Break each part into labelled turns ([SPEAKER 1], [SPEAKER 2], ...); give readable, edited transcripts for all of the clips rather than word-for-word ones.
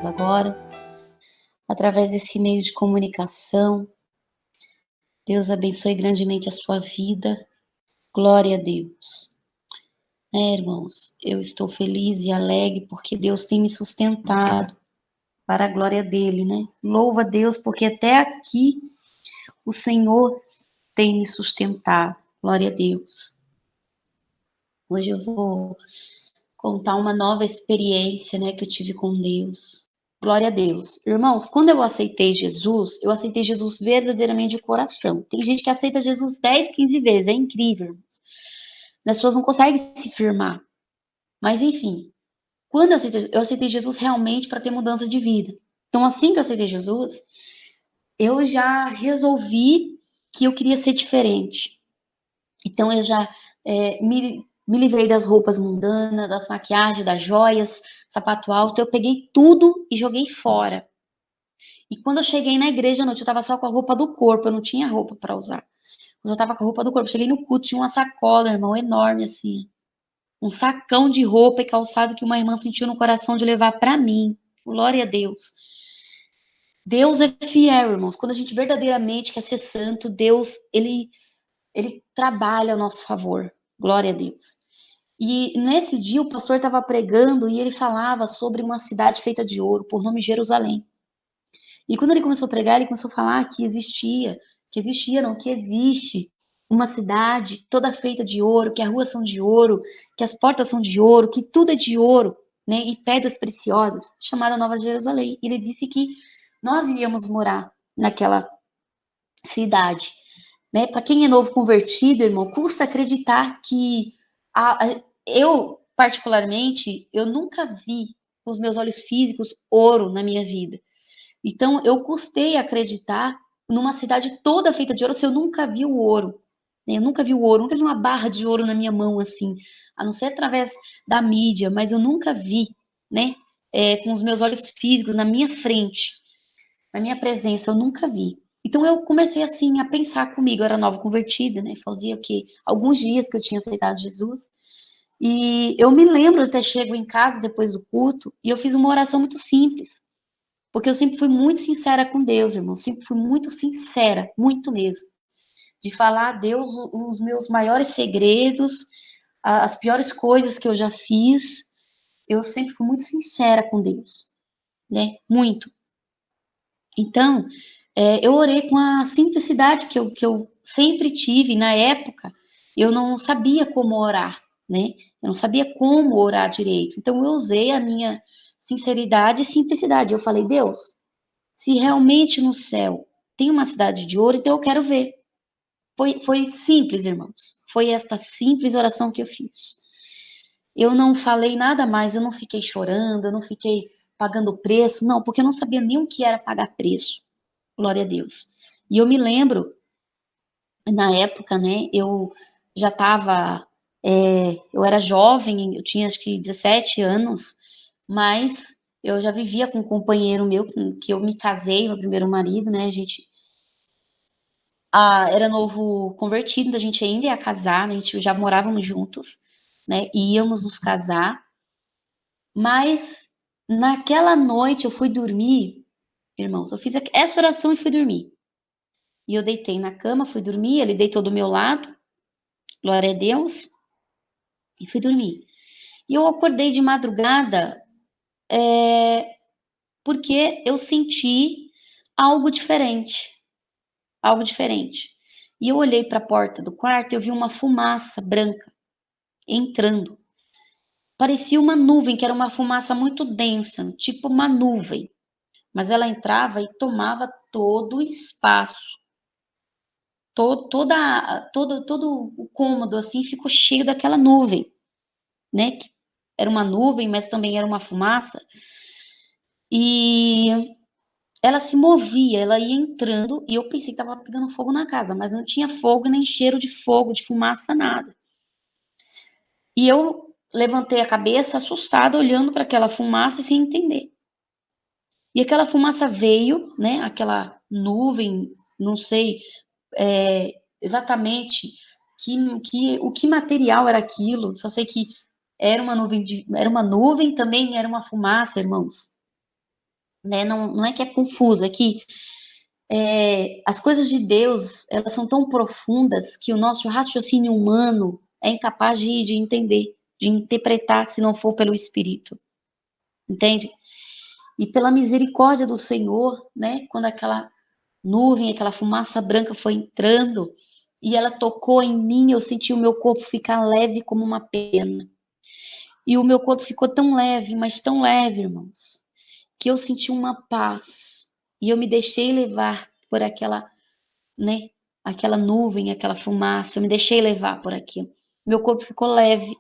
[SPEAKER 1] agora, através desse meio de comunicação. Deus abençoe grandemente a sua vida. Glória a Deus. Irmãos, eu estou feliz e alegre porque Deus tem me sustentado para a glória dele, né? Louva a Deus porque até aqui o Senhor tem me sustentado. Glória a Deus. Hoje eu vou contar uma nova experiência, né, que eu tive com Deus. Glória a Deus. Irmãos, quando eu aceitei Jesus verdadeiramente de coração. Tem gente que aceita Jesus 10, 15 vezes, é incrível, irmãos. As pessoas não conseguem se firmar. Mas, enfim, quando eu aceitei Jesus realmente para ter mudança de vida. Então, assim que eu aceitei Jesus, eu já resolvi que eu queria ser diferente. Então, eu já me livrei das roupas mundanas, das maquiagens, das joias, sapato alto. Eu peguei tudo e joguei fora. E quando eu cheguei na igreja à noite, eu estava só com a roupa do corpo, eu não tinha roupa para usar. Quando eu estava com a roupa do corpo, eu cheguei no culto, tinha uma sacola, irmão, enorme assim. Um sacão de roupa e calçado que uma irmã sentiu no coração de levar para mim. Glória a Deus. Deus é fiel, irmãos. Quando a gente verdadeiramente quer ser santo, Deus, ele trabalha a nosso favor. Glória a Deus. E nesse dia o pastor estava pregando e ele falava sobre uma cidade feita de ouro, por nome Jerusalém. E quando ele começou a pregar, ele começou a falar que existe uma cidade toda feita de ouro, que as ruas são de ouro, que as portas são de ouro, que tudo é de ouro, né? E pedras preciosas, chamada Nova Jerusalém. E ele disse que nós iríamos morar naquela cidade, né? Para quem é novo convertido, irmão, custa acreditar que eu, particularmente, eu nunca vi com os meus olhos físicos ouro na minha vida. Então, eu custei acreditar numa cidade toda feita de ouro se eu nunca vi o ouro. Eu nunca vi o ouro, nunca vi uma barra de ouro na minha mão, assim, a não ser através da mídia, mas eu nunca vi, né, com os meus olhos físicos, na minha frente, na minha presença, eu nunca vi. Então, eu comecei, assim, a pensar comigo, eu era nova convertida, né, fazia o quê? Alguns dias que eu tinha aceitado Jesus, e eu me lembro de ter chego em casa depois do culto, e eu fiz uma oração muito simples, porque eu sempre fui muito sincera com Deus, irmão. Sempre fui muito sincera, muito mesmo. De falar a Deus os meus maiores segredos, as piores coisas que eu já fiz. Eu sempre fui muito sincera com Deus, né? Muito. Então, eu orei com a simplicidade que eu sempre tive na época. Eu não sabia como orar, né? Eu não sabia como orar direito. Então, eu usei a minha sinceridade e simplicidade. Eu falei, Deus, se realmente no céu tem uma cidade de ouro, então eu quero ver. Foi simples, irmãos. Foi esta simples oração que eu fiz. Eu não falei nada mais, eu não fiquei chorando, eu não fiquei pagando preço, não, porque eu não sabia nem o que era pagar preço. Glória a Deus. E eu me lembro, na época, né, eu já estava, eu era jovem, eu tinha acho que 17 anos, mas eu já vivia com um companheiro meu, que eu me casei, meu primeiro marido, né, a gente era novo convertido, a gente ainda ia casar, a gente já morávamos juntos, né? Íamos nos casar, mas naquela noite eu fui dormir, irmãos, eu fiz essa oração e fui dormir. E eu deitei na cama, fui dormir, ele deitou do meu lado, glória a Deus, e fui dormir. E eu acordei de madrugada, porque eu senti algo diferente, algo diferente. E eu olhei para a porta do quarto e eu vi uma fumaça branca entrando. Parecia uma nuvem, que era uma fumaça muito densa, tipo uma nuvem. Mas ela entrava e tomava todo o espaço. Todo o cômodo, assim, ficou cheio daquela nuvem, né? Que era uma nuvem, mas também era uma fumaça. E ela se movia, ela ia entrando, e eu pensei que estava pegando fogo na casa, mas não tinha fogo, nem cheiro de fogo, de fumaça, nada. E eu levantei a cabeça, assustada, olhando para aquela fumaça sem entender. E aquela fumaça veio, né? Aquela nuvem, não sei exatamente o que material era aquilo. Só sei que era uma nuvem, também era uma fumaça, irmãos. né? Não é que é confuso, é que as coisas de Deus, elas são tão profundas que o nosso raciocínio humano é incapaz de entender, de interpretar, se não for pelo Espírito, entende? E pela misericórdia do Senhor, né? Quando aquela nuvem, aquela fumaça branca foi entrando e ela tocou em mim, eu senti o meu corpo ficar leve como uma pena. E o meu corpo ficou tão leve, mas tão leve, irmãos, que eu senti uma paz. E eu me deixei levar por aquela, né, aquela nuvem, aquela fumaça, eu me deixei levar por aquilo. Meu corpo ficou leve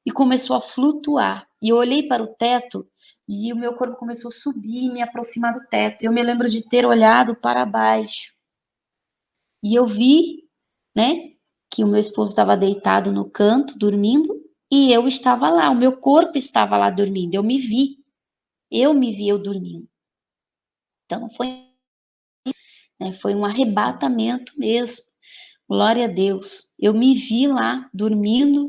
[SPEAKER 1] e começou a flutuar. E eu olhei para o teto e o meu corpo começou a subir e me aproximar do teto. Eu me lembro de ter olhado para baixo e eu vi, né, que o meu esposo estava deitado no canto, dormindo, e eu estava lá, o meu corpo estava lá dormindo. Eu me vi eu dormindo. Então foi um arrebatamento mesmo. Glória a Deus. Eu me vi lá dormindo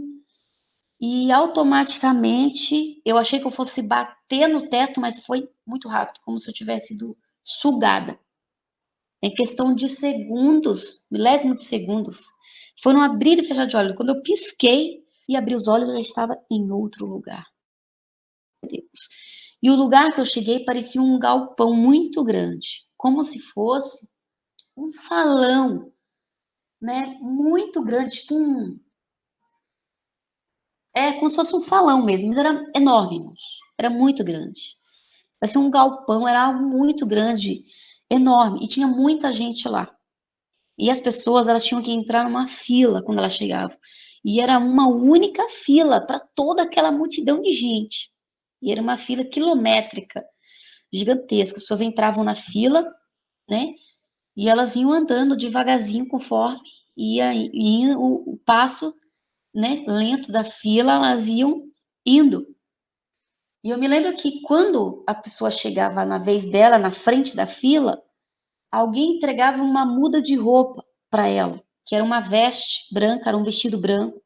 [SPEAKER 1] e automaticamente eu achei que eu fosse bater no teto, mas foi muito rápido, como se eu tivesse sido sugada. Em questão de segundos, milésimo de segundos. Foi um abrir e fechar de olhos. Quando eu pisquei e abri os olhos, eu já estava em outro lugar. Deus. E o lugar que eu cheguei parecia um galpão muito grande, como se fosse um salão, né? Muito grande, tipo como se fosse um salão mesmo, mas era enorme, irmãos. Era muito grande. Parecia um galpão, era algo muito grande, enorme, e tinha muita gente lá. E as pessoas, elas tinham que entrar numa fila quando elas chegavam. E era uma única fila para toda aquela multidão de gente. E era uma fila quilométrica, gigantesca. As pessoas entravam na fila, né? E elas iam andando devagarzinho conforme ia o passo, né, lento da fila, elas iam indo. E eu me lembro que quando a pessoa chegava na vez dela, na frente da fila, alguém entregava uma muda de roupa para ela, que era uma veste branca, era um vestido branco,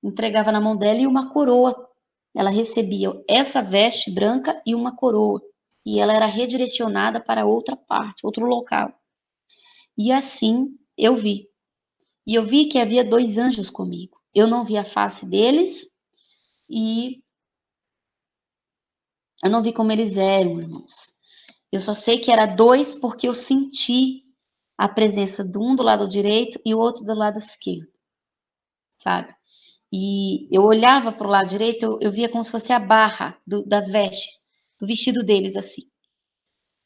[SPEAKER 1] entregava na mão dela e uma coroa. Ela recebia essa veste branca e uma coroa. E ela era redirecionada para outra parte, outro local. E assim eu vi. E eu vi que havia 2 anjos comigo. Eu não vi a face deles e eu não vi como eles eram, irmãos. Eu só sei que era 2 porque eu senti a presença de um do lado direito e o outro do lado esquerdo, sabe? E eu olhava para o lado direito, eu via como se fosse a barra das vestes, do vestido deles, assim,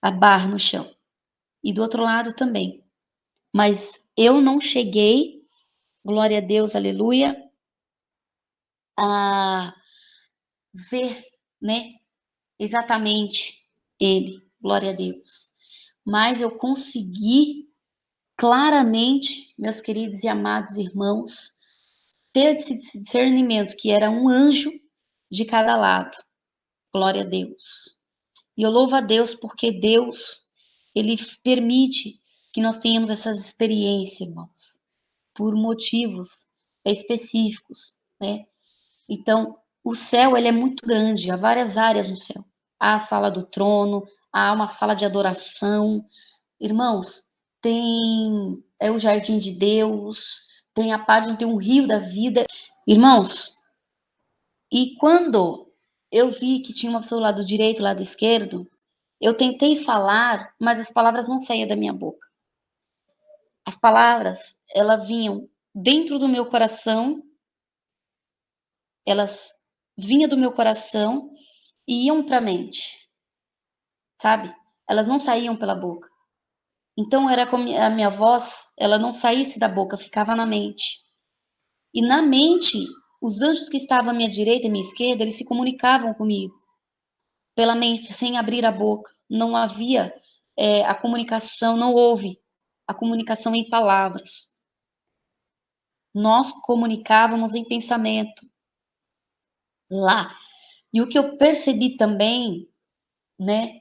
[SPEAKER 1] a barra no chão. E do outro lado também. Mas eu não cheguei, glória a Deus, aleluia, a ver, né, exatamente ele, glória a Deus. Mas eu consegui claramente, meus queridos e amados irmãos, ter esse discernimento que era um anjo de cada lado. Glória a Deus. E eu louvo a Deus porque Deus, ele permite que nós tenhamos essas experiências, irmãos, por motivos específicos, né? Então, o céu, ele é muito grande, há várias áreas no céu. Há a sala do trono, há uma sala de adoração. Irmãos, tem o jardim de Deus, tem a parte, tem um rio da vida. Irmãos, e quando eu vi que tinha uma pessoa do lado direito, lado esquerdo, eu tentei falar, mas as palavras não saíam da minha boca. As palavras, elas vinham dentro do meu coração, elas vinham do meu coração e iam para a mente, sabe? Elas não saíam pela boca. Então era como a minha voz, ela não saísse da boca, ficava na mente. E na mente, os anjos que estavam à minha direita e à minha esquerda, eles se comunicavam comigo pela mente, sem abrir a boca. Não havia a comunicação, não houve a comunicação em palavras. Nós comunicávamos em pensamento lá. E o que eu percebi também, né,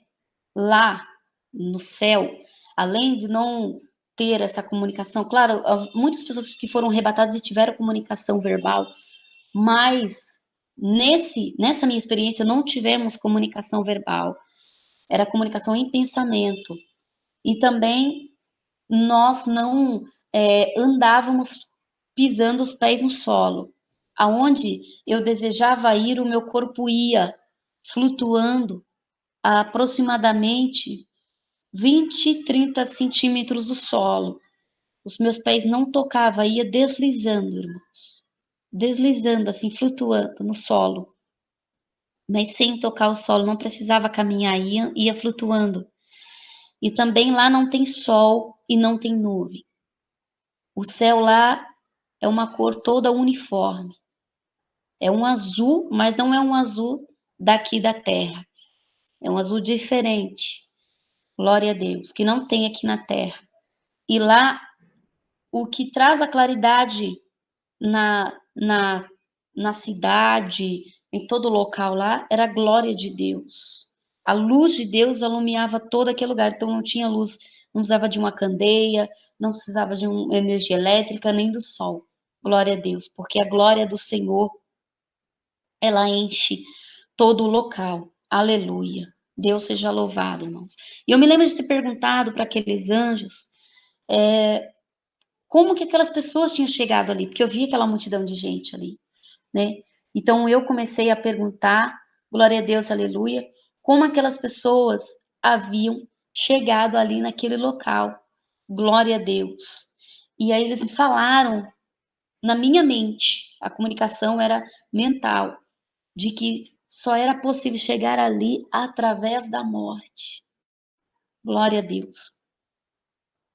[SPEAKER 1] lá no céu, além de não ter essa comunicação, claro, muitas pessoas que foram arrebatadas e tiveram comunicação verbal, mas nessa minha experiência não tivemos comunicação verbal. era comunicação em pensamento. E também nós não andávamos pisando os pés no solo. Aonde eu desejava ir, o meu corpo ia, flutuando a aproximadamente 20, 30 centímetros do solo. Os meus pés não tocavam, ia deslizando, irmãos. Deslizando, assim, flutuando no solo. Mas sem tocar o solo, não precisava caminhar, ia flutuando. E também lá não tem sol e não tem nuvem. O céu lá é uma cor toda uniforme. É um azul, mas não é um azul daqui da terra. É um azul diferente. Glória a Deus, que não tem aqui na terra. E lá, o que traz a claridade na cidade, em todo local lá, era a glória de Deus. A luz de Deus alumiava todo aquele lugar. Então não tinha luz, não precisava de uma candeia, não precisava de uma energia elétrica, nem do sol. Glória a Deus, porque a glória do Senhor, ela enche todo o local. Aleluia. Deus seja louvado, irmãos. E eu me lembro de ter perguntado para aqueles anjos como que aquelas pessoas tinham chegado ali, porque eu vi aquela multidão de gente ali, né? Então eu comecei a perguntar, glória a Deus, aleluia, como aquelas pessoas haviam chegado ali naquele local. Glória a Deus. E aí eles me falaram na minha mente, a comunicação era mental, de que só era possível chegar ali através da morte. Glória a Deus.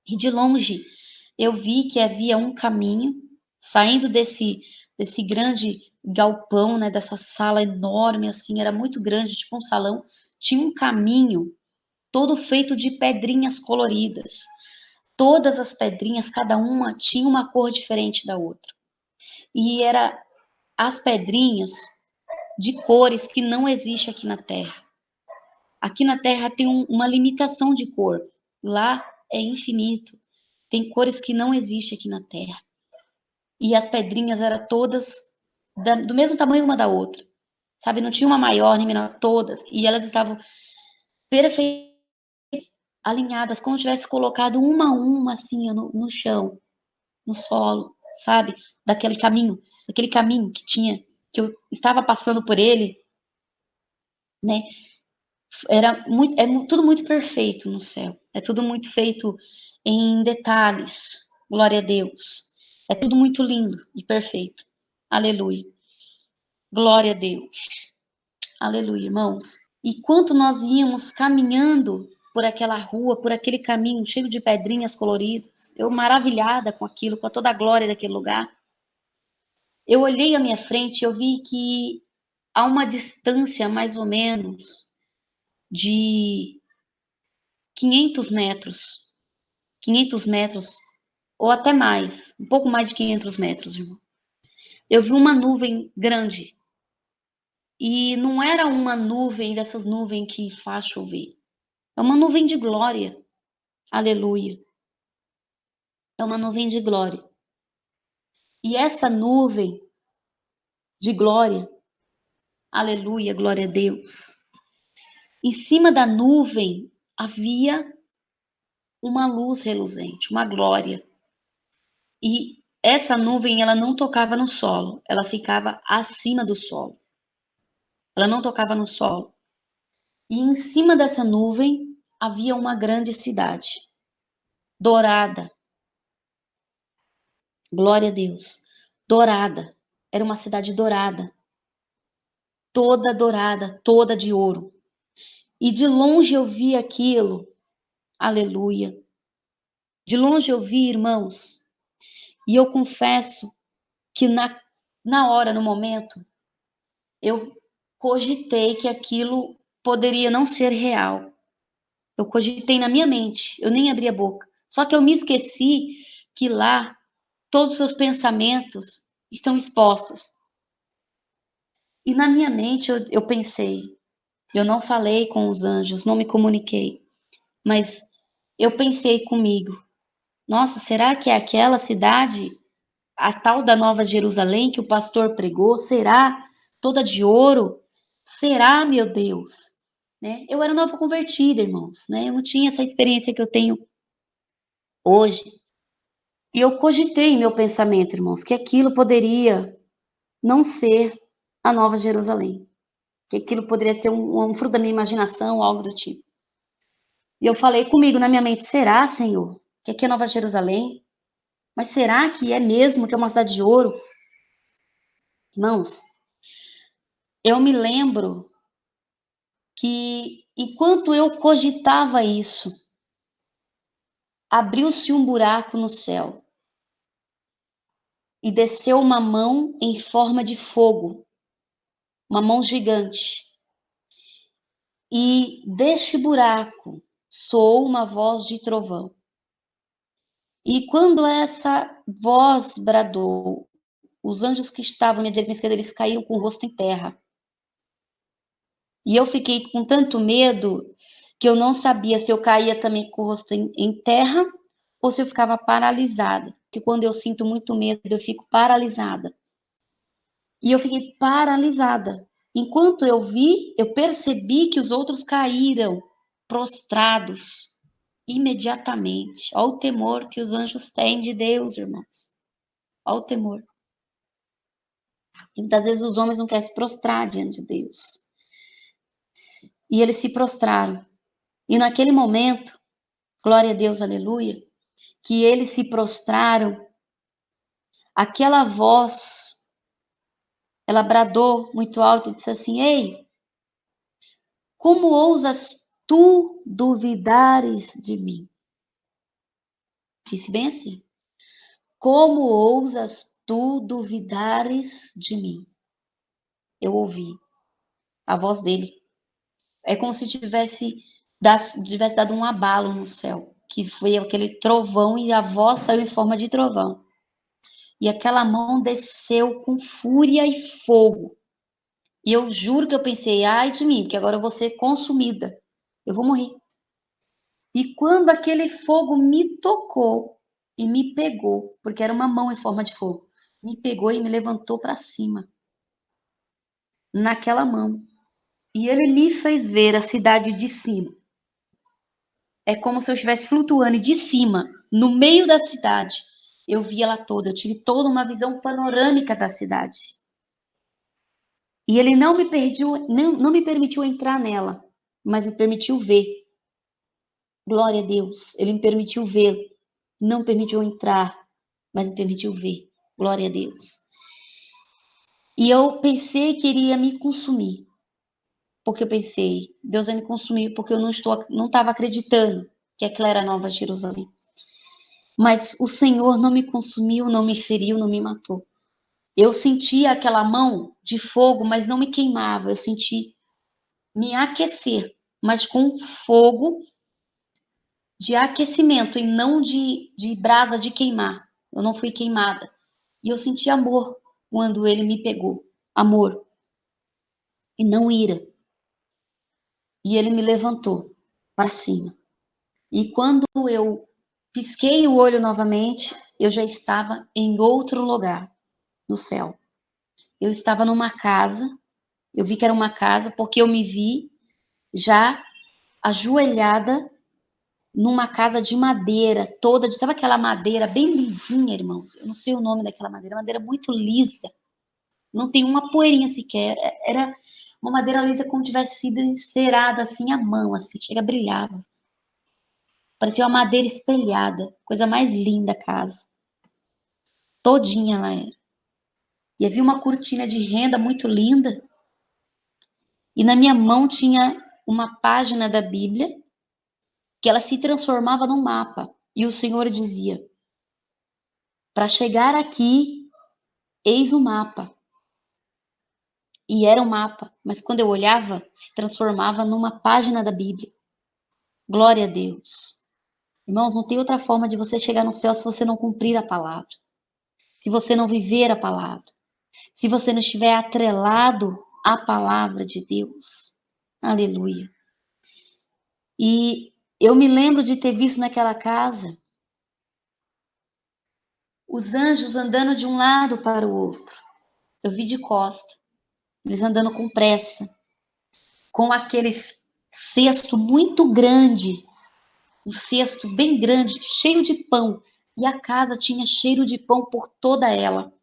[SPEAKER 1] E de longe eu vi que havia um caminho saindo desse grande galpão, né, dessa sala enorme assim, era muito grande, tipo um salão, tinha um caminho todo feito de pedrinhas coloridas. Todas as pedrinhas, cada uma tinha uma cor diferente da outra. E era as pedrinhas de cores que não existe aqui na Terra. Aqui na Terra tem uma limitação de cor. Lá é infinito. Tem cores que não existem aqui na Terra. E as pedrinhas eram todas do mesmo tamanho uma da outra. Sabe? Não tinha uma maior nem menor, todas. E elas estavam perfeitamente alinhadas, como se tivesse colocado uma a uma, assim, no chão, no solo, sabe? Daquele caminho que tinha, que eu estava passando por ele, né? Era muito, tudo muito perfeito no céu. É tudo muito feito em detalhes. Glória a Deus. É tudo muito lindo e perfeito. Aleluia. Glória a Deus. Aleluia, irmãos. E quanto nós íamos caminhando por aquela rua, por aquele caminho cheio de pedrinhas coloridas, eu maravilhada com aquilo, com toda a glória daquele lugar. Eu olhei à minha frente e eu vi que a uma distância mais ou menos de 500 metros, 500 metros, ou até mais, um pouco mais de 500 metros, irmão. Eu vi uma nuvem grande. E não era uma nuvem dessas nuvens que faz chover. É uma nuvem de glória. Aleluia. É uma nuvem de glória. E essa nuvem de glória, aleluia, glória a Deus. Em cima da nuvem havia uma luz reluzente, uma glória. E essa nuvem, ela não tocava no solo, ela ficava acima do solo. Ela não tocava no solo. E em cima dessa nuvem havia uma grande cidade, dourada. Glória a Deus. Dourada. Era uma cidade dourada. Toda dourada, toda de ouro. E de longe eu vi aquilo. Aleluia. De longe eu vi, irmãos. E eu confesso que na hora, no momento, eu cogitei que aquilo poderia não ser real. Eu cogitei na minha mente, eu nem abri a boca. Só que eu me esqueci que lá todos os seus pensamentos estão expostos. E na minha mente eu pensei, eu não falei com os anjos, não me comuniquei, mas eu pensei comigo, nossa, será que é aquela cidade, a tal da Nova Jerusalém que o pastor pregou? Será toda de ouro? Será, meu Deus? né? Eu era nova convertida, irmãos, né? Eu não tinha essa experiência que eu tenho hoje. E eu cogitei em meu pensamento, irmãos, que aquilo poderia não ser a Nova Jerusalém, que aquilo poderia ser um fruto da minha imaginação, algo do tipo. E eu falei comigo na minha mente: será, Senhor, que aqui é Nova Jerusalém? Mas será que é mesmo que é uma cidade de ouro? Irmãos, eu me lembro que enquanto eu cogitava isso, abriu-se um buraco no céu e desceu uma mão em forma de fogo, uma mão gigante. E deste buraco soou uma voz de trovão. E quando essa voz bradou, os anjos que estavam à minha direita e esquerda, eles caíram com o rosto em terra. E eu fiquei com tanto medo que eu não sabia se eu caía também com o rosto em terra ou se eu ficava paralisada. Porque quando eu sinto muito medo, eu fico paralisada. E eu fiquei paralisada. Enquanto eu percebi que os outros caíram prostrados imediatamente. Olha o temor que os anjos têm de Deus, irmãos. Olha o temor. E muitas vezes os homens não querem se prostrar diante de Deus. E eles se prostraram. E naquele momento, glória a Deus, aleluia, que eles se prostraram, aquela voz, ela bradou muito alto e disse assim: Ei, como ousas tu duvidares de mim? Disse bem assim: Como ousas tu duvidares de mim? Eu ouvi a voz dele. É como se tivesse dado um abalo no céu, que foi aquele trovão e a voz saiu em forma de trovão. E aquela mão desceu com fúria e fogo. E eu juro que eu pensei: ai de mim, porque agora eu vou ser consumida. Eu vou morrer. E quando aquele fogo me tocou e me pegou, porque era uma mão em forma de fogo, me pegou e me levantou para cima, naquela mão. E ele me fez ver a cidade de cima. É como se eu estivesse flutuando e de cima, no meio da cidade, eu vi ela toda. Eu tive toda uma visão panorâmica da cidade. E ele não me permitiu entrar nela, mas me permitiu ver. Glória a Deus. Ele me permitiu ver. Não permitiu entrar, mas me permitiu ver. Glória a Deus. E eu pensei que ele ia me consumir. Porque eu pensei: Deus vai me consumir, porque eu não estava acreditando que aquela era a Nova Jerusalém. Mas o Senhor não me consumiu, não me feriu, não me matou. Eu senti aquela mão de fogo, mas não me queimava. Eu senti me aquecer, mas com fogo de aquecimento e não de brasa de queimar. Eu não fui queimada. E eu senti amor quando ele me pegou. Amor. E não ira. E ele me levantou para cima. E quando eu pisquei o olho novamente, eu já estava em outro lugar, no céu. Eu estava numa casa, eu vi que era uma casa, porque eu me vi já ajoelhada numa casa de madeira, toda, sabe aquela madeira bem lisinha, irmãos? Eu não sei o nome daquela madeira muito lisa, não tem uma poeirinha sequer, era uma madeira lisa como tivesse sido encerada assim à mão, assim, chega brilhava. Parecia uma madeira espelhada, coisa mais linda a casa. Todinha ela era. E havia uma cortina de renda muito linda. E na minha mão tinha uma página da Bíblia que ela se transformava num mapa. E o Senhor dizia: para chegar aqui, eis o mapa. E era um mapa, mas quando eu olhava, se transformava numa página da Bíblia. Glória a Deus. Irmãos, não tem outra forma de você chegar no céu se você não cumprir a palavra. Se você não viver a palavra. Se você não estiver atrelado à palavra de Deus. Aleluia. E eu me lembro de ter visto naquela casa os anjos andando de um lado para o outro. Eu vi de costa, eles andando com pressa, com aqueles cesto muito grande, um cesto bem grande, cheio de pão. E a casa tinha cheiro de pão por toda ela.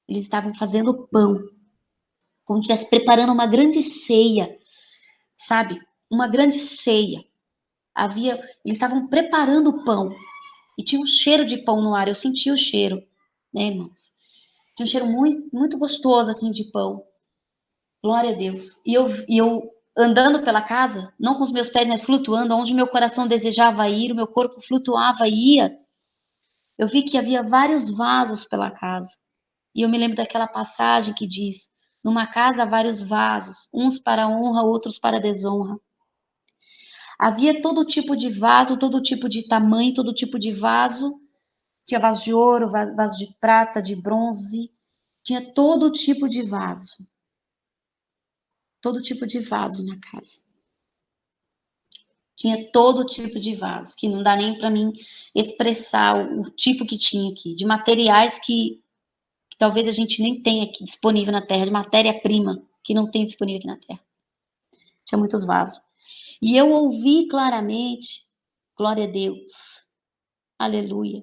[SPEAKER 1] Eles estavam fazendo pão, como se estivesse preparando uma grande ceia, sabe? Uma grande ceia. Eles estavam preparando o pão e tinha um cheiro de pão no ar. Eu senti o cheiro, né, irmãos? Tinha um cheiro muito, muito gostoso assim de pão. Glória a Deus. E eu andando pela casa, não com os meus pés, mas flutuando, onde meu coração desejava ir, o meu corpo flutuava e ia. Eu vi que havia vários vasos pela casa. E eu me lembro daquela passagem que diz: numa casa há vários vasos, uns para honra, outros para desonra. Havia todo tipo de vaso, todo tipo de tamanho, todo tipo de vaso. Tinha vaso de ouro, vaso de prata, de bronze. Tinha todo tipo de vaso. Todo tipo de vaso na casa. Tinha todo tipo de vaso, que não dá nem para mim expressar o tipo que tinha aqui, de materiais que talvez a gente nem tenha aqui disponível na Terra, de matéria-prima que não tem disponível aqui na Terra. Tinha muitos vasos. E eu ouvi claramente, glória a Deus, aleluia.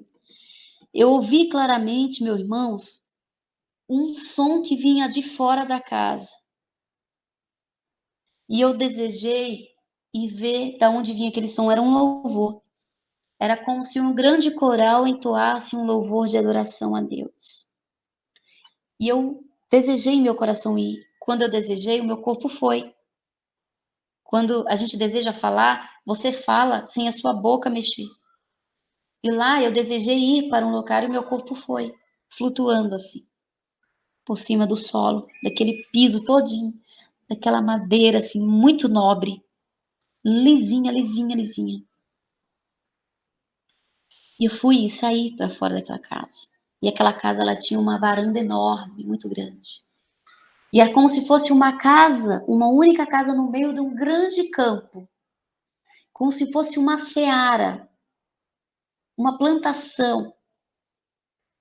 [SPEAKER 1] Eu ouvi claramente, meus irmãos, um som que vinha de fora da casa. E eu desejei ir ver de onde vinha aquele som. Era um louvor. Era como se um grande coral entoasse um louvor de adoração a Deus. E eu desejei em meu coração ir. Quando eu desejei, o meu corpo foi. Quando a gente deseja falar, você fala sem a sua boca mexer. E lá eu desejei ir para um lugar e o meu corpo foi, flutuando assim, por cima do solo, daquele piso todinho, daquela madeira assim, muito nobre, lisinha, lisinha, lisinha. E eu fui e saí para fora daquela casa. E aquela casa, ela tinha uma varanda enorme, muito grande. E era como se fosse uma casa, uma única casa no meio de um grande campo. Como se fosse uma seara, uma plantação.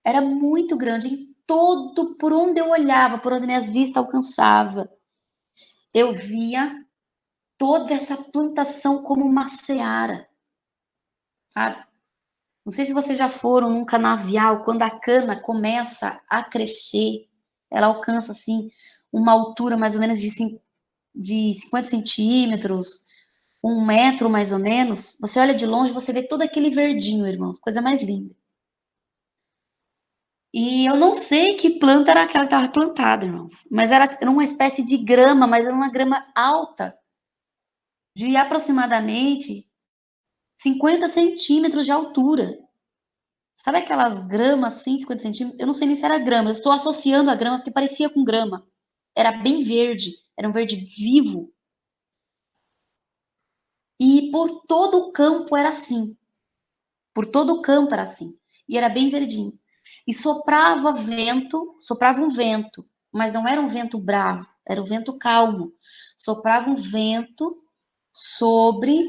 [SPEAKER 1] Era muito grande em todo, por onde eu olhava, por onde minhas vistas alcançavam. Eu via toda essa plantação como uma seara, sabe? Não sei se vocês já foram num canavial, quando a cana começa a crescer, ela alcança assim uma altura mais ou menos de 50 centímetros, 1 metro mais ou menos. Você olha de longe, você vê todo aquele verdinho, irmãos, coisa mais linda. E eu não sei que planta era aquela que estava plantada, irmãos, mas era uma espécie de grama, mas era uma grama alta, de aproximadamente 50 centímetros de altura. Sabe aquelas gramas assim, 50 centímetros? Eu não sei nem se era grama, eu estou associando a grama porque parecia com grama. Era bem verde, era um verde vivo. E por todo o campo era assim. Por todo o campo era assim. E era bem verdinho. E soprava um vento, mas não era um vento bravo, era um vento calmo. Soprava um vento sobre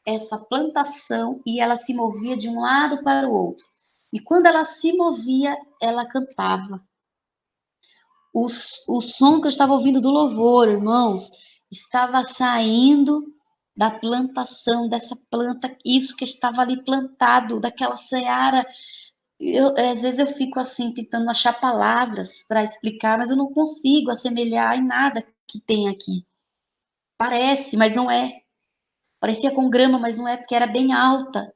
[SPEAKER 1] essa plantação e ela se movia de um lado para o outro. E quando ela se movia, ela cantava. O som que eu estava ouvindo do louvor, irmãos, estava saindo da plantação, dessa planta, isso que estava ali plantado, daquela seara. Às vezes eu fico assim, tentando achar palavras para explicar, mas eu não consigo assemelhar em nada que tem aqui. Parece, mas não é. Parecia com grama, mas não é, porque era bem alta.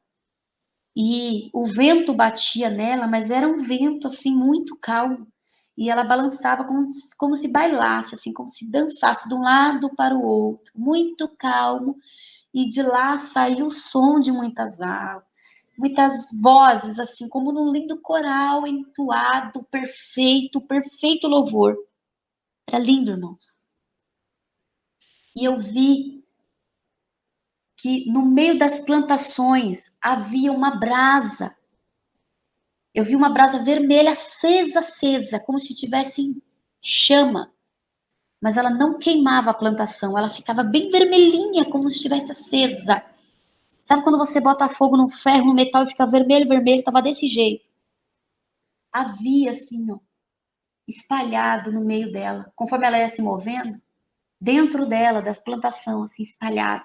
[SPEAKER 1] E o vento batia nela, mas era um vento assim muito calmo. E ela balançava como se bailasse, assim, como se dançasse de um lado para o outro, muito calmo. E de lá saiu o som de muitas vozes, assim, como num lindo coral entoado, perfeito, perfeito louvor. Era lindo, irmãos. E eu vi que no meio das plantações havia uma brasa. Eu vi uma brasa vermelha acesa, acesa, como se tivesse em chama. Mas ela não queimava a plantação, ela ficava bem vermelhinha, como se estivesse acesa. Sabe quando você bota fogo no ferro, no metal e fica vermelho, vermelho? Tava desse jeito. Havia assim, ó, espalhado no meio dela. Conforme ela ia se movendo, dentro dela, da plantação, assim, espalhado.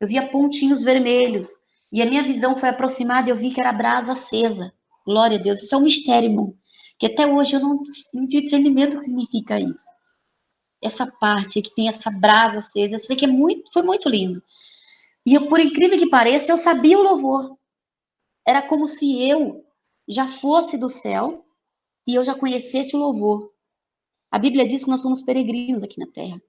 [SPEAKER 1] Eu via pontinhos vermelhos. E a minha visão foi aproximada e eu vi que era brasa acesa. Glória a Deus. Isso é um mistério, irmão. Que até hoje eu não tive discernimento do que significa isso. Essa parte que tem essa brasa acesa. Eu sei que foi muito lindo. E eu, por incrível que pareça, eu sabia o louvor. Era como se eu já fosse do céu e eu já conhecesse o louvor. A Bíblia diz que nós somos peregrinos aqui na terra.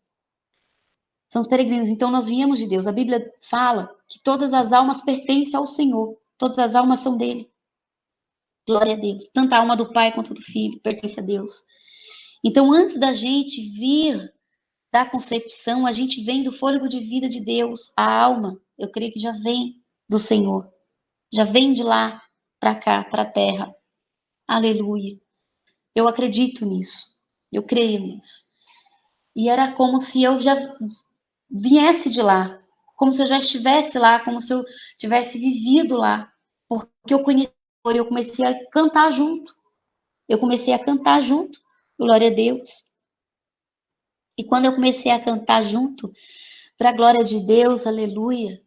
[SPEAKER 1] Somos peregrinos, então nós viemos de Deus. A Bíblia fala que todas as almas pertencem ao Senhor. Todas as almas são dele. Glória a Deus. Tanto a alma do Pai quanto do Filho pertence a Deus. Então, antes da gente vir da concepção, a gente vem do fôlego de vida de Deus. A alma, eu creio que já vem do Senhor. Já vem de lá para cá, para a terra. Aleluia. Eu acredito nisso. Eu creio nisso. E era como se eu já viesse de lá, como se eu já estivesse lá, como se eu tivesse vivido lá, porque eu conheci, eu comecei a cantar junto. Eu comecei a cantar junto, glória a Deus. E quando eu comecei a cantar junto, para a glória de Deus, aleluia,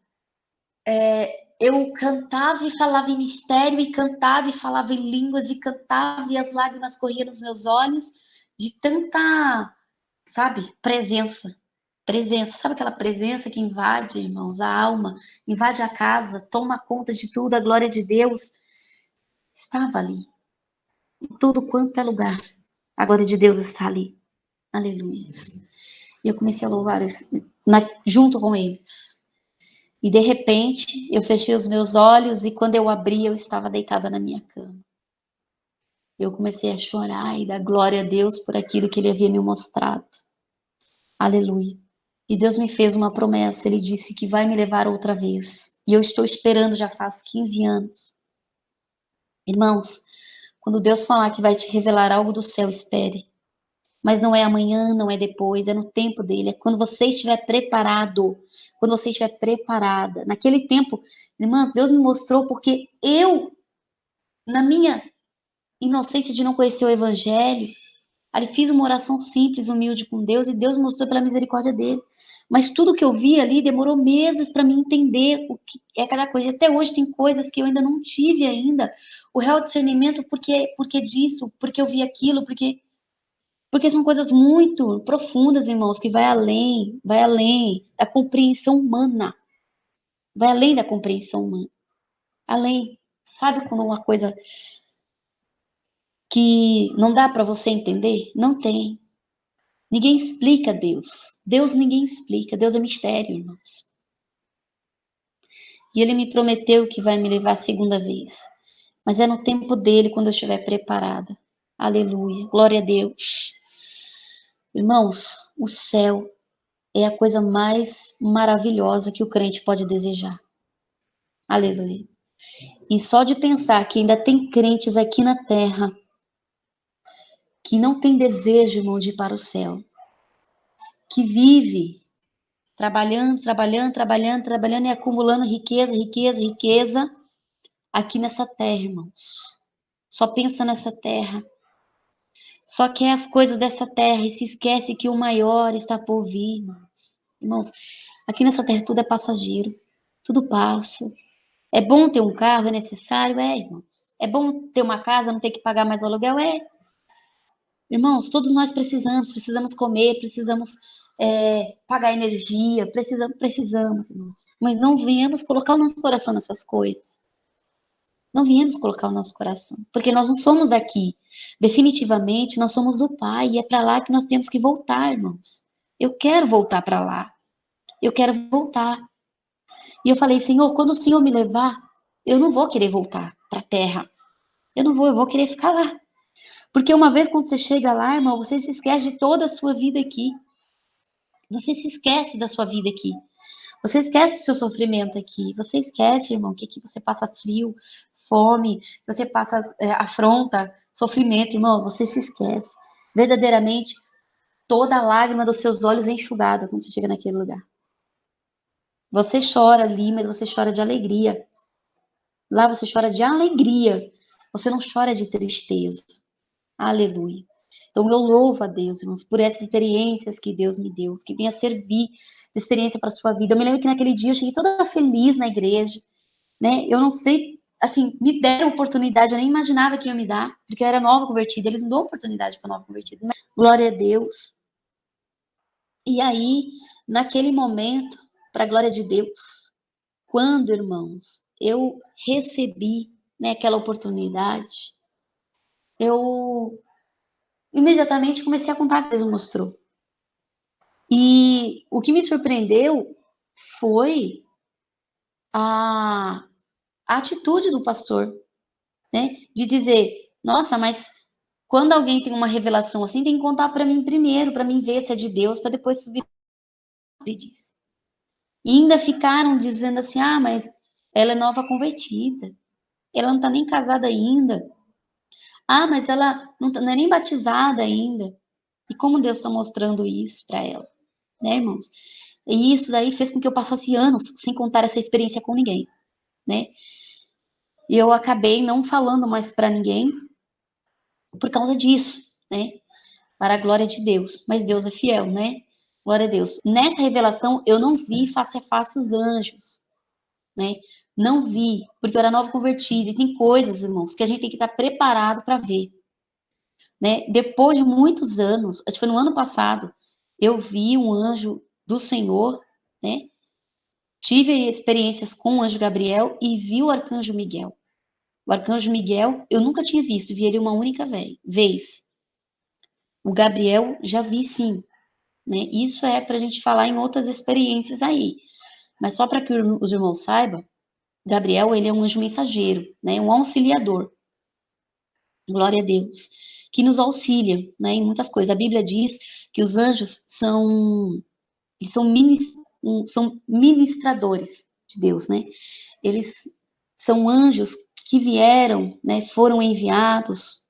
[SPEAKER 1] eu cantava e falava em mistério, e cantava e falava em línguas, e cantava, e as lágrimas corriam nos meus olhos, de tanta, sabe, presença. Presença, sabe aquela presença que invade, irmãos, a alma, invade a casa, toma conta de tudo, a glória de Deus estava ali, em tudo quanto é lugar. A glória de Deus está ali. Aleluia. E eu comecei a louvar junto com eles. E de repente, eu fechei os meus olhos e quando eu abri, eu estava deitada na minha cama. Eu comecei a chorar e dar glória a Deus por aquilo que ele havia me mostrado. Aleluia. E Deus me fez uma promessa, ele disse que vai me levar outra vez. E eu estou esperando já faz 15 anos. Irmãos, quando Deus falar que vai te revelar algo do céu, espere. Mas não é amanhã, não é depois, é no tempo dele, é quando você estiver preparado, quando você estiver preparada. Naquele tempo, irmãs, Deus me mostrou porque eu, na minha inocência de não conhecer o evangelho, ali fiz uma oração simples, humilde com Deus e Deus mostrou pela misericórdia dele. Mas tudo que eu vi ali demorou meses para mim entender o que é cada coisa. Até hoje tem coisas que eu ainda não tive ainda. O real discernimento, porque disso, porque eu vi aquilo, porque são coisas muito profundas, irmãos, que vai além da compreensão humana. Vai além da compreensão humana. Além, sabe quando uma coisa que não dá para você entender? Não tem. Ninguém explica Deus. Deus ninguém explica. Deus é mistério, irmãos. E ele me prometeu que vai me levar a segunda vez. Mas é no tempo dele, quando eu estiver preparada. Aleluia. Glória a Deus. Irmãos, o céu é a coisa mais maravilhosa que o crente pode desejar. Aleluia. E só de pensar que ainda tem crentes aqui na terra que não tem desejo, irmão, de ir para o céu. Que vive trabalhando, trabalhando, trabalhando, trabalhando e acumulando riqueza, riqueza, riqueza aqui nessa terra, irmãos. Só pensa nessa terra. Só quer as coisas dessa terra e se esquece que o maior está por vir, irmãos. Irmãos, aqui nessa terra tudo é passageiro, tudo passa. É bom ter um carro, é necessário? É, irmãos. É bom ter uma casa, não ter que pagar mais aluguel? É. Irmãos, todos nós precisamos comer, precisamos pagar energia, precisamos, irmãos. Mas não viemos colocar o nosso coração nessas coisas. Não viemos colocar o nosso coração, porque nós não somos daqui. Definitivamente, nós somos do Pai e é para lá que nós temos que voltar, irmãos. Eu quero voltar para lá. Eu quero voltar. E eu falei, Senhor, quando o Senhor me levar, eu não vou querer voltar para a terra. Eu vou querer ficar lá. Porque uma vez quando você chega lá, irmão, você se esquece de toda a sua vida aqui. Você se esquece da sua vida aqui. Você esquece do seu sofrimento aqui. Você esquece, irmão, que aqui você passa frio, fome, você passa afronta, sofrimento, irmão. Você se esquece. Verdadeiramente, toda a lágrima dos seus olhos é enxugada quando você chega naquele lugar. Você chora ali, mas você chora de alegria. Lá você chora de alegria. Você não chora de tristeza. Aleluia. Então eu louvo a Deus, irmãos, por essas experiências que Deus me deu, que venha servir de experiência para sua vida. Eu me lembro que naquele dia eu cheguei toda feliz na igreja, né? Eu não sei, assim, me deram oportunidade, eu nem imaginava que ia me dar, porque eu era nova convertida, eles não dão oportunidade para nova convertida. Mas, glória a Deus. E aí, naquele momento, para a glória de Deus, quando, irmãos, eu recebi, né, aquela oportunidade, eu imediatamente comecei a contar o que Deus mostrou. E o que me surpreendeu foi a atitude do pastor, né? De dizer, nossa, mas quando alguém tem uma revelação assim, tem que contar para mim primeiro, para mim ver se é de Deus, para depois subir. Ele disse. E ainda ficaram dizendo assim, ah, mas ela é nova convertida, ela não está nem casada ainda. Ah, mas ela não é nem batizada ainda. E como Deus está mostrando isso para ela, né, irmãos? E isso daí fez com que eu passasse anos sem contar essa experiência com ninguém, né? E eu acabei não falando mais para ninguém por causa disso, né? Para a glória de Deus. Mas Deus é fiel, né? Glória a Deus. Nessa revelação, eu não vi face a face os anjos, né? Não vi, porque eu era nova convertida. E tem coisas, irmãos, que a gente tem que estar preparado para ver, né? Depois de muitos anos, acho que foi no ano passado, eu vi um anjo do Senhor, né? Tive experiências com o anjo Gabriel e vi o arcanjo Miguel. O arcanjo Miguel eu nunca tinha visto, vi ele uma única vez. O Gabriel já vi sim, né? Isso é para a gente falar em outras experiências aí. Mas só para que os irmãos saibam, Gabriel ele é um anjo mensageiro, né? Um auxiliador. Glória a Deus, que nos auxilia, né? Em muitas coisas. A Bíblia diz que os anjos são ministradores de Deus, né? Eles são anjos que vieram, né? Foram enviados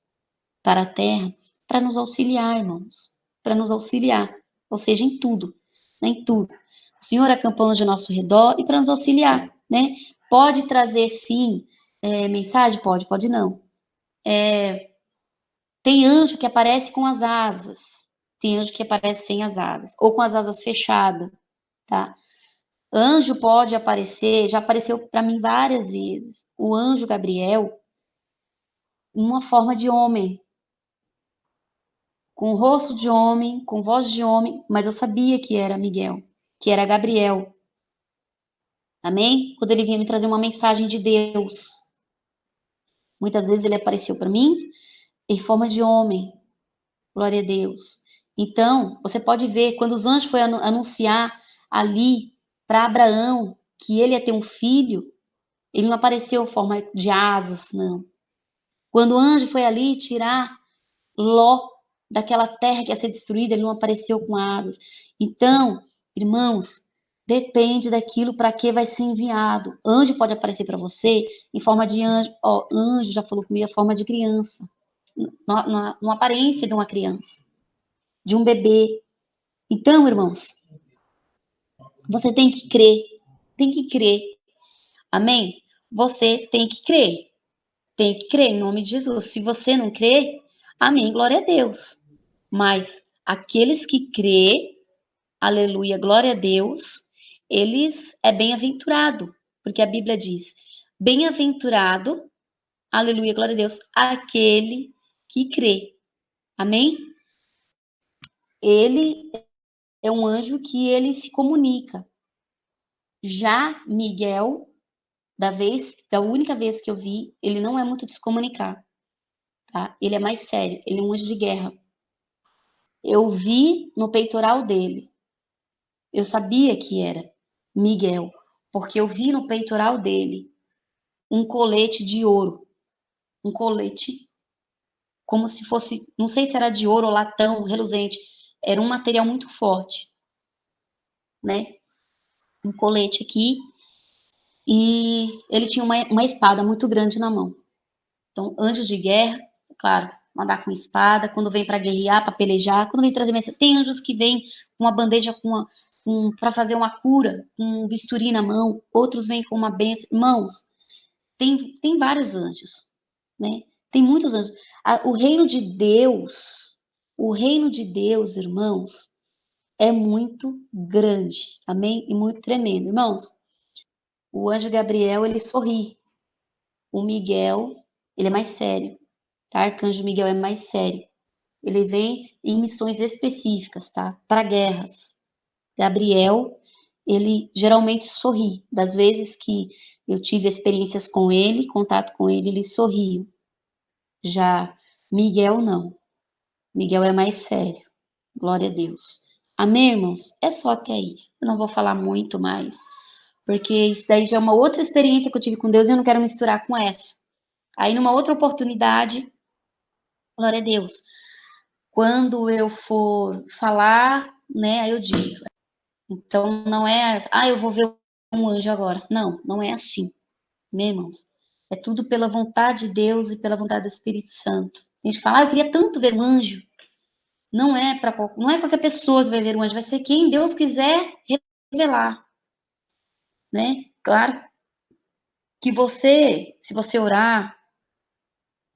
[SPEAKER 1] para a terra para nos auxiliar, irmãos, para nos auxiliar, ou seja, em tudo, né, em tudo. O Senhor acampa anjo ao nosso redor e para nos auxiliar, né? Pode trazer, sim, mensagem? Pode não. Tem anjo que aparece com as asas, tem anjo que aparece sem as asas, ou com as asas fechadas, tá? Anjo pode aparecer, já apareceu para mim várias vezes. O anjo Gabriel, uma forma de homem, com rosto de homem, com voz de homem, mas eu sabia que era Miguel, que era Gabriel. Amém? Quando ele vinha me trazer uma mensagem de Deus. Muitas vezes ele apareceu para mim em forma de homem. Glória a Deus. Então, você pode ver, quando os anjos foram anunciar ali para Abraão que ele ia ter um filho, ele não apareceu em forma de asas, não. Quando o anjo foi ali tirar Ló daquela terra que ia ser destruída, ele não apareceu com asas. Então, irmãos, depende daquilo para que vai ser enviado. Anjo pode aparecer para você em forma de anjo. Ó, anjo já falou comigo, a forma de criança. Na aparência de uma criança, de um bebê. Então, irmãos, você tem que crer. Tem que crer. Amém? Você tem que crer. Tem que crer em nome de Jesus. Se você não crê, amém, glória a Deus. Mas aqueles que crê, aleluia, glória a Deus, eles é bem-aventurado, porque a Bíblia diz: bem-aventurado, aleluia, glória a Deus, aquele que crê. Amém? Ele é um anjo que ele se comunica. Já Miguel, da única vez que eu vi, ele não é muito de se comunicar, tá? Ele é mais sério, ele é um anjo de guerra. Eu vi no peitoral dele. Eu sabia que era Miguel, porque eu vi no peitoral dele um colete de ouro, um colete como se fosse, não sei se era de ouro ou latão, reluzente, era um material muito forte, né? Um colete aqui e ele tinha uma espada muito grande na mão. Então, anjos de guerra, claro, mandar com espada, quando vem para guerrear, para pelejar, quando vem trazer mensagem. Tem anjos que vêm com uma bandeja para fazer uma cura, com um bisturi na mão, outros vêm com uma benção. Irmãos, tem vários anjos, né? Tem muitos anjos. O reino de Deus, o reino de Deus, irmãos, é muito grande, amém? E muito tremendo. Irmãos, o anjo Gabriel, ele sorri. O Miguel, ele é mais sério, tá? Arcanjo Miguel é mais sério. Ele vem em missões específicas, tá? Para guerras. Gabriel, ele geralmente sorri. Das vezes que eu tive experiências com ele, contato com ele, ele sorriu. Já Miguel, não. Miguel é mais sério. Glória a Deus. Amém, irmãos? É só até aí. Eu não vou falar muito mais, porque isso daí já é uma outra experiência que eu tive com Deus e eu não quero misturar com essa. Aí, numa outra oportunidade, glória a Deus, quando eu for falar, né, aí eu digo. Então, não é, eu vou ver um anjo agora. Não, não é assim, meus irmãos. É tudo pela vontade de Deus e pela vontade do Espírito Santo. A gente fala, eu queria tanto ver um anjo. Não é qualquer pessoa que vai ver um anjo, vai ser quem Deus quiser revelar, né? Claro que você, se você orar,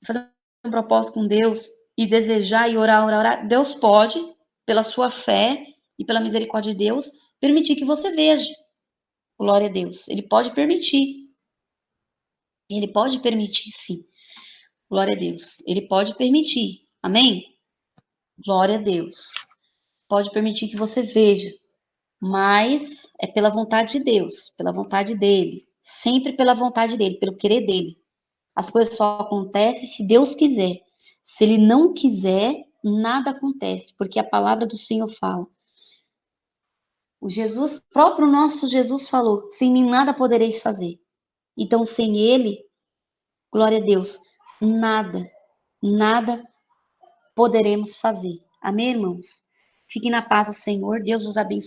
[SPEAKER 1] fazer um propósito com Deus e desejar e orar, Deus pode, pela sua fé e pela misericórdia de Deus, permitir que você veja. Glória a Deus. Ele pode permitir. Ele pode permitir, sim. Glória a Deus. Ele pode permitir. Amém? Glória a Deus. Pode permitir que você veja. Mas é pela vontade de Deus, pela vontade dele. Sempre pela vontade dele, pelo querer dele. As coisas só acontecem se Deus quiser. Se ele não quiser, nada acontece, porque a palavra do Senhor fala. O Jesus, próprio nosso Jesus falou: sem mim nada podereis fazer. Então, sem ele, glória a Deus, nada poderemos fazer. Amém, irmãos? Fiquem na paz do Senhor. Deus os abençoe.